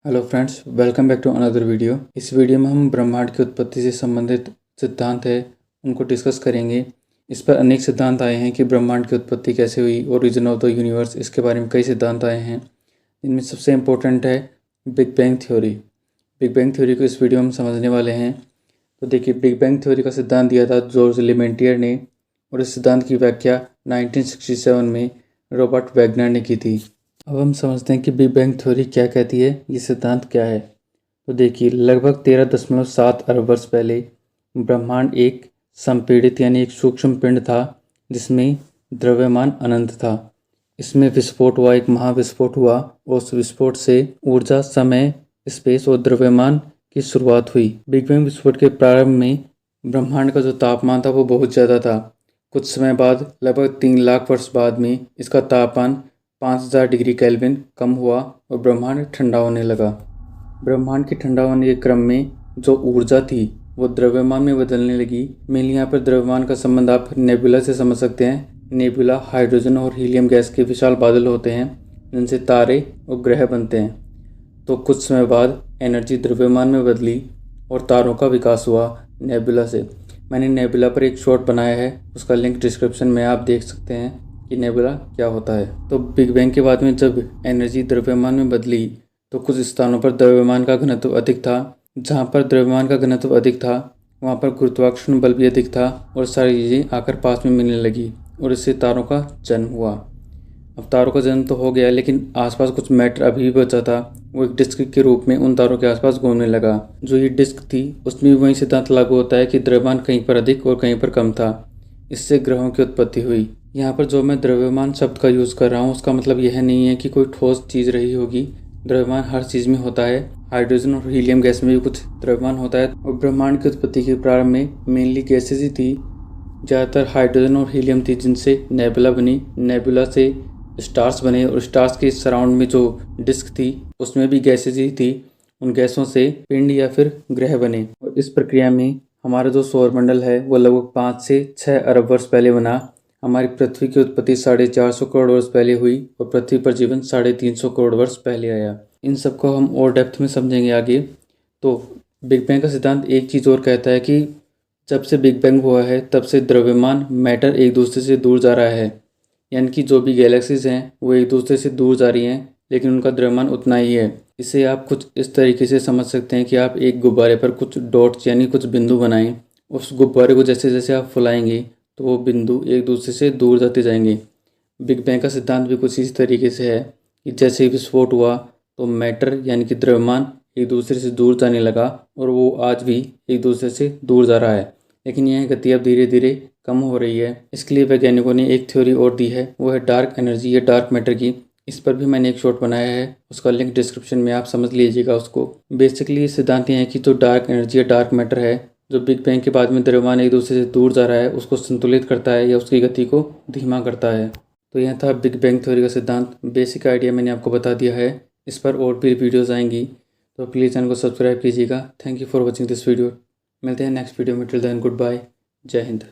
Hello friends, welcome back to another video. इस video में हम ब्रह्मांड की उत्पत्ति से संबंधित सिद्धांत है उनको डिस्कस करेंगे। इस पर अनेक सिद्धांत आए हैं कि ब्रह्मांड की उत्पत्ति कैसे हुई, ओरिजिन ऑफ द यूनिवर्स, इसके बारे में कई सिद्धांत आए हैं। इनमें सबसे इम्पोर्टेंट है big bang theory. Big bang theory को इस वीडियो में समझने वाले हैं। तो देखिए, बिग बैंग थ्योरी का सिद्धांत दिया था जॉर्ज लेमेंटियर ने, और इस सिद्धांत की व्याख्या 1967 में रॉबर्ट वैगनर ने की थी। अब हम समझते हैं कि बिग बैंग थ्योरी क्या कहती है, ये सिद्धांत क्या है। तो देखिए, लगभग 13.7 अरब वर्ष पहले ब्रह्मांड एक संपीड़ित यानी एक सूक्ष्म पिंड था जिसमें द्रव्यमान अनंत था। इसमें विस्फोट हुआ, एक महाविस्फोट हुआ, और उस विस्फोट से ऊर्जा, समय, स्पेस और द्रव्यमान की शुरुआत हुई। बिग बैंग विस्फोट के प्रारंभ में ब्रह्मांड का जो तापमान था वो बहुत ज़्यादा था। कुछ समय बाद, लगभग 3 लाख वर्ष बाद में, इसका तापमान 5000 डिग्री केल्विन कम हुआ और ब्रह्मांड ठंडा होने लगा। ब्रह्मांड के ठंडा होने के क्रम में जो ऊर्जा थी वो द्रव्यमान में बदलने लगी। मेनली यहाँ पर द्रव्यमान का संबंध आप नेबुला से समझ सकते हैं। नेबुला हाइड्रोजन और हीलियम गैस के विशाल बादल होते हैं जिनसे तारे और ग्रह बनते हैं। तो कुछ समय बाद एनर्जी द्रव्यमान में बदली और तारों का विकास हुआ नेबुला से। मैंने नेबुला पर एक शॉर्ट बनाया है, उसका लिंक डिस्क्रिप्शन में आप देख सकते हैं कि नेबुला क्या होता है। तो बिग बैंग के बाद में जब एनर्जी द्रव्यमान में बदली तो कुछ स्थानों पर द्रव्यमान का घनत्व अधिक था। जहाँ पर द्रव्यमान का घनत्व अधिक था वहाँ पर गुरुत्वाकर्षण बल भी अधिक था और सारी चीज़ें आकर पास में मिलने लगी और इससे तारों का जन्म हुआ। अब तारों का जन्म तो हो गया, लेकिन आसपास कुछ मैटर अभी भी बचा था। वो एक डिस्क के रूप में उन तारों के आसपास घूमने लगा। जो ये डिस्क थी उसमें भी वही सिद्धांत लागू होता है कि द्रव्यमान कहीं पर अधिक और कहीं पर कम था। इससे ग्रहों की उत्पत्ति हुई। यहाँ पर जो मैं द्रव्यमान शब्द का यूज़ कर रहा हूँ उसका मतलब यह नहीं है कि कोई ठोस चीज़ रही होगी। द्रव्यमान हर चीज़ में होता है। हाइड्रोजन और हीलियम गैस में भी कुछ द्रव्यमान होता है। और ब्रह्मांड की उत्पत्ति के प्रारंभ में मेनली गैसेज ही थी। ज़्यादातर हाइड्रोजन और हीलियम थी जिनसे नेबुला बनी। नेबुला से स्टार्स बने और स्टार्स के सराउंड में जो डिस्क थी उसमें भी गैसेज ही थी। उन गैसों से पिंड या फिर ग्रह बने। और इस प्रक्रिया में हमारा जो सौरमंडल है वो लगभग 5 से 6 अरब वर्ष पहले बना। हमारी पृथ्वी की उत्पत्ति 450 करोड़ वर्ष पहले हुई और पृथ्वी पर जीवन 350 करोड़ वर्ष पहले आया। इन सबको हम और डेप्थ में समझेंगे आगे। तो बिग बैंग का सिद्धांत एक चीज़ और कहता है कि जब से बिग बैंग हुआ है तब से द्रव्यमान, मैटर एक दूसरे से दूर जा रहा है। यानी कि जो भी गैलेक्सीज हैं वो एक दूसरे से दूर जा रही हैं, लेकिन उनका द्रव्यमान उतना ही है। इसे आप कुछ इस तरीके से समझ सकते हैं कि आप एक गुब्बारे पर कुछ डॉट्स यानी कुछ बिंदु बनाएं। उस गुब्बारे को जैसे जैसे आप फुलाएंगे तो वो बिंदु एक दूसरे से दूर जाते जाएंगे। बिग बैंग का सिद्धांत भी कुछ इस तरीके से है कि जैसे ही विस्फोट हुआ तो मैटर यानी कि द्रव्यमान एक दूसरे से दूर जाने लगा और वो आज भी एक दूसरे से दूर जा रहा है, लेकिन यह गति अब धीरे धीरे कम हो रही है। इसके लिए वैज्ञानिकों ने एक थ्योरी और दी है, वो है डार्क एनर्जी या डार्क मैटर की। इस पर भी मैंने एक शॉर्ट बनाया है, उसका लिंक डिस्क्रिप्शन में आप समझ लीजिएगा उसको। बेसिकली ये सिद्धांत ये है कि जो डार्क एनर्जी या डार्क मैटर है, जो बिग बैंग के बाद में द्रव्यमान एक दूसरे से दूर जा रहा है उसको संतुलित करता है या उसकी गति को धीमा करता है। तो यह था बिग बैंग थ्योरी का सिद्धांत। बेसिक आइडिया मैंने आपको बता दिया है। इस पर और भी वीडियोज़ आएंगी, तो प्लीज़ चैनल को सब्सक्राइब कीजिएगा। Thank you for watching this video. मिलते हैं नेक्स्ट वीडियो में। टिल देन गुड बाय, जय हिंद।